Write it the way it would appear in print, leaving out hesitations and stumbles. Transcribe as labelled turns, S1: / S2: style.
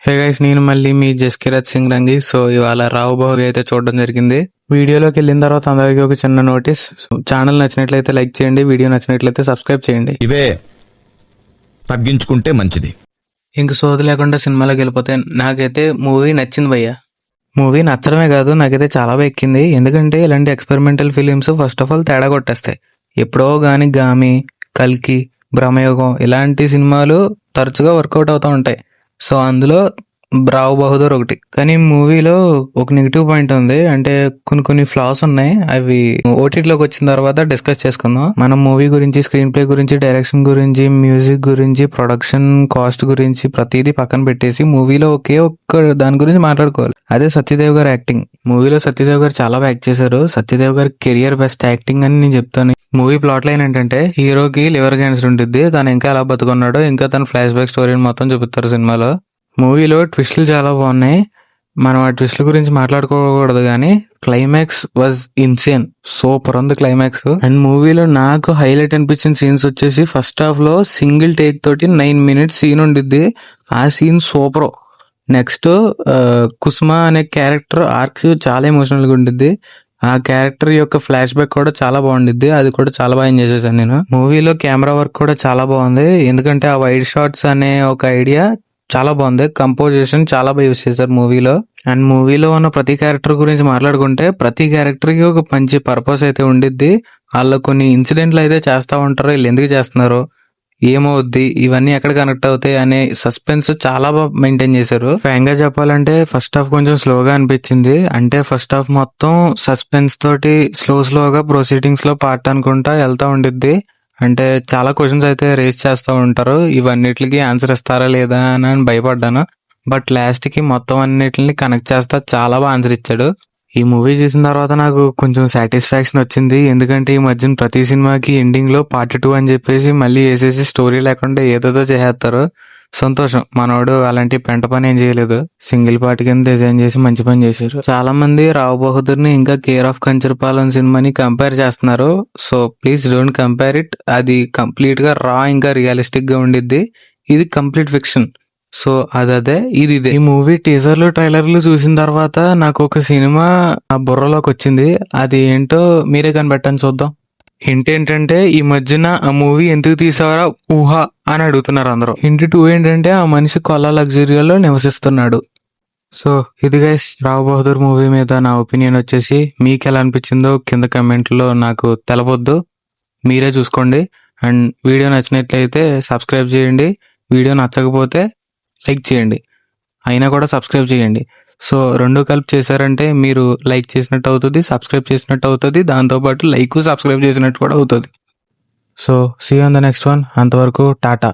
S1: Hey guys, నేను మళ్ళీ మీ జస్కిరత్ Singh రంగి. So ఇవాళ రావు బాహుబలి అయితే చూడడం జరిగింది. వీడియోలోకి వెళ్ళిన తర్వాత అందరికీ ఒక చిన్న నోటీస్. ఛానల్ నచ్చినట్లయితే లైక్ చేయండి, వీడియో నచ్చినట్లయితే సబ్స్క్రైబ్ చేయండి.
S2: ఇవే తగ్గించుకుంటే మంచిది.
S1: ఇంక సోది లేకుండా సినిమాలోకి వెళ్ళిపోతే నాకైతే మూవీ నచ్చింది భయ్య. మూవీ నచ్చడమే కాదు, నాకైతే చాలా బాగా ఎక్కింది. ఎందుకంటే ఇలాంటి experimental films first of all తేడా కొట్టేస్తాయి. ఎప్పుడో కానీ గామి, కల్కి, బ్రహ్మయుగం ఇలాంటి సినిమాలు తరచుగా వర్కౌట్ అవుతూ ఉంటాయి. సో అందులో రావు బహదూర్ ఒకటి. కానీ మూవీలో ఒక నెగిటివ్ పాయింట్ ఉంది, అంటే కొన్ని ఫ్లాస్ ఉన్నాయి. అవి ఓటీటీలోకి వచ్చిన తర్వాత డిస్కస్ చేసుకుందాం. మనం మూవీ గురించి, స్క్రీన్ ప్లే గురించి, డైరెక్షన్ గురించి, మ్యూజిక్ గురించి, ప్రొడక్షన్ కాస్ట్ గురించి ప్రతిదీ పక్కన పెట్టేసి మూవీలో ఒకే ఒక్క దాని గురించి మాట్లాడుకోవాలి. అదే సత్యదేవ్ గారు యాక్టింగ్. మూవీలో సత్యదేవ్ గారు చాలా బాగా యాక్ట్ చేశారు. సత్యదేవ్ గారి కెరియర్ బెస్ట్ యాక్టింగ్ అని నేను చెప్తాను. మూవీ ప్లాట్ లైన్ ఏంటంటే, హీరోకి లివర్ క్యాన్సర్ ఉంటుంది, తను ఇంకా ఎలా బతుకున్నాడో, ఇంకా తన ఫ్లాష్ బ్యాక్ స్టోరీని మొత్తం చూపిస్తారు సినిమాలో. మూవీలో ట్విస్టులు చాలా బాగున్నాయి. మనం ఆ ట్విస్టుల గురించి మాట్లాడుకోకూడదు, కానీ క్లైమాక్స్ వాజ్ ఇన్సేన్. సూపర్ ఉంది క్లైమాక్స్. అండ్ మూవీలో నాకు హైలైట్ అనిపించిన సీన్స్ వచ్చేసి, ఫస్ట్ హాఫ్ లో సింగిల్ టేక్ తోటి 9 minutes సీన్ ఉండిద్ది. ఆ సీన్ సూపర్. నెక్స్ట్ కుసుమ అనే క్యారెక్టర్ ఆర్క్ చాలా ఎమోషనల్ గా ఉండిద్ది. ఆ క్యారెక్టర్ యొక్క ఫ్లాష్ బ్యాక్ కూడా చాలా బాగుండిద్ది. అది కూడా చాలా బాగా ఎంజాయ్ చేశాను నేను. మూవీలో కెమెరా వర్క్ కూడా చాలా బాగుంది. ఎందుకంటే ఆ వైడ్ షాట్స్ అనే ఒక ఐడియా చాలా బాగుంది. కంపోజిషన్ చాలా బాగా యూస్ చేశారు మూవీలో. అండ్ మూవీలో ఉన్న ప్రతి క్యారెక్టర్ గురించి మాట్లాడుకుంటే, ప్రతి క్యారెక్టర్ కి ఒక మంచి పర్పస్ అయితే ఉండిద్ది. వాళ్ళు కొన్ని ఇన్సిడెంట్లు అయితే చేస్తూ ఉంటారు. వీళ్ళు ఎందుకు చేస్తున్నారు, ఏమవుద్ది, ఇవన్నీ ఎక్కడ కనెక్ట్ అవుతాయి అనే సస్పెన్స్ చాలా బాగా మెయింటైన్ చేశారు. ఫ్రాంక్ గా చెప్పాలంటే ఫస్ట్ హాఫ్ కొంచెం స్లోగా అనిపించింది. అంటే ఫస్ట్ హాఫ్ మొత్తం సస్పెన్స్ తోటి స్లోగా ప్రొసీడింగ్స్ లో పార్ట్ అనుకుంటా వెళ్తా ఉండిద్ది. అంటే చాలా క్వశ్చన్స్ అయితే రేస్ చేస్తూ ఉంటారు. ఇవన్నిటికి ఆన్సర్ ఇస్తారా లేదా అని భయపడ్డాను. బట్ లాస్ట్ కి మొత్తం అన్నిటిని కనెక్ట్ చేస్తా చాలా బాగా ఆన్సర్ ఇచ్చాడు. ఈ మూవీ చూసిన తర్వాత నాకు కొంచెం సాటిస్ఫాక్షన్ వచ్చింది. ఎందుకంటే ఈ మధ్యన ప్రతి సినిమాకి ఎండింగ్ లో పార్ట్ 2 అని చెప్పేసి మళ్ళీ వేసేసి స్టోరీ లేకుండా ఏదేదో చేసేస్తారు. సంతోషం, మనోడు అలాంటి పెంట పని ఏం చేయలేదు. సింగిల్ పార్ట్ కింద డిజైన్ చేసి మంచి పని చేశారు. చాలా మంది రావు బహదూర్ ని ఇంకా కేర్ ఆఫ్ కంచరపాలెం సినిమాని కంపేర్ చేస్తున్నారు. So please don't compare it. అది కంప్లీట్ గా రా, ఇంకా రియలిస్టిక్ గా ఉండిద్ది. ఇది కంప్లీట్ ఫిక్షన్. సో అదే ఇది ఇదే. ఈ మూవీ టీజర్లు, ట్రైలర్లు చూసిన తర్వాత నాకు ఒక సినిమా ఆ బుర్రలోకి వచ్చింది. అది ఏంటో మీరే కనిపెట్టని చూద్దాం. హింట్ ఏంటంటే, ఈ మధ్యన ఆ మూవీ ఎందుకు తీసావరా ఊహా అని అడుగుతున్నారు అందరూ. హింట్ 2 ఏంటంటే, ఆ మనిషి కొల్లా లగ్జరీలో నివసిస్తున్నాడు. సో ఇది గైస్, రావు బహదూర్ మూవీ మీద నా ఒపీనియన్ వచ్చేసి. మీకు ఎలా అనిపించిందో కింద కమెంట్లో నాకు తెలపొద్దు, మీరే చూసుకోండి. అండ్ వీడియో నచ్చినట్లయితే సబ్స్క్రైబ్ చేయండి. వీడియో నచ్చకపోతే లైక్ చేయండి, అయినా కూడా సబ్స్క్రైబ్ చేయండి. సో రెండు కలిపి చేశారంటే మీరు లైక్ చేసినట్టు అవుతుంది, సబ్స్క్రైబ్ చేసినట్టు అవుతుంది, దాంతోపాటు లైక్ సబ్స్క్రైబ్ చేసినట్టు కూడా అవుతుంది. So see you on the next one. అంతవరకు టాటా.